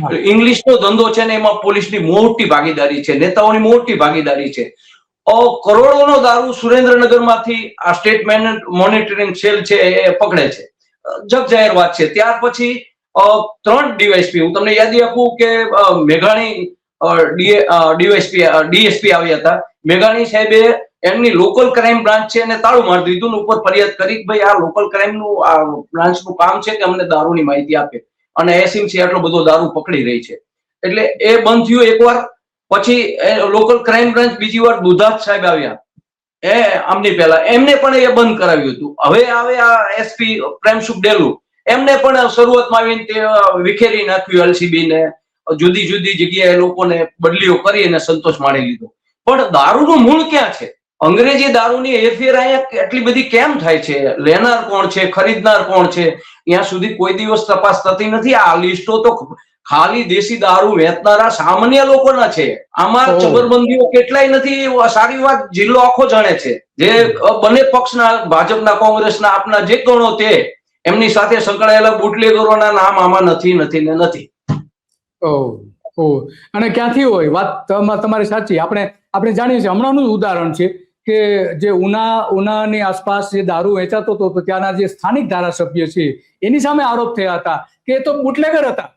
હા. ઇંગ્લિશનો ધંધો છે ને એમાં પોલીસની મોટી ભાગીદારી છે, નેતાઓની મોટી ભાગીદારી છે. કરોડોનો દારૂ સુરેન્દ્રનગરમાંથી આ સ્ટેટ મોનિટરિંગ સેલ છે એ પકડે છે. જગજાહેર વાત છે. ત્યાર પછી 3 ડીવાયએસપી, હું તમને યાદી આપું કે મેઘાણી ડીએસપી આવ્યા હતા. મેઘાણી સાહેબે એમની લોકલ ક્રાઇમ બ્રાન્ચ છે એને તાળું મારી દીધું ને ઉપર ફરિયાદ કરી ભાઈ આ લોકલ ક્રાઇમનું આ બ્રાન્ચનું કામ છે કે અમને દારૂની માહિતી આપે, અને એસએમસી આટલો બધો દારૂ પકડી રહી છે. એટલે એ બંધ થયું એકવાર. પછી લોકલ ક્રાઇમ બ્રાન્ચ બીજી વાર દુધાત સાહેબ આવ્યા આમની પહેલા, એમને પણ એ બંધ કરાવ્યું હતું. હવે આવે આ એસપી પ્રેમસુખ ડેલુ, એમને પણ શરૂઆતમાં આવીને તે વિખેરી નાખ્યું એલસીબી ને, જુદી જુદી જગ્યાએ લોકોને બદલીઓ કરી અને સંતોષ માણી લીધો. પણ દારૂનું મૂળ ક્યાં છે? અંગ્રેજી દારૂની હેરફેર અહીંયા એટલી બધી કેમ થાય છે? લેનાર કોણ છે, ખરીદનાર કોણ છે, ત્યાં સુધી કોઈ દિવસ તપાસ થતી નથી. આ લિસ્ટો તો ખાલી દેશી દારૂ વેચનારા સામાન્ય લોકોના છે. આમાં ચબરબંધીઓ કેટલાય નથી. સારી વાત જિલ્લો આખો જાણે છે. જે બંને પક્ષના, ભાજપના, કોંગ્રેસના, આપના જે ગણો તે એમની સાથે સંકળાયેલા બુટલેગરોના નામ આમાં નથી ને નથી. અને ક્યાંથી હોય? વાત તમારી સાચી. આપણે જાણીએ છીએ, હમણાંનું જ ઉદાહરણ છે કે જે ઉનાની આસપાસ જે દારૂ વેચાતો હતો તો ત્યાંના જે સ્થાનિક ધારાસભ્ય છે એની સામે આરોપ થયા હતા કે એ તો બુટલેગર હતા.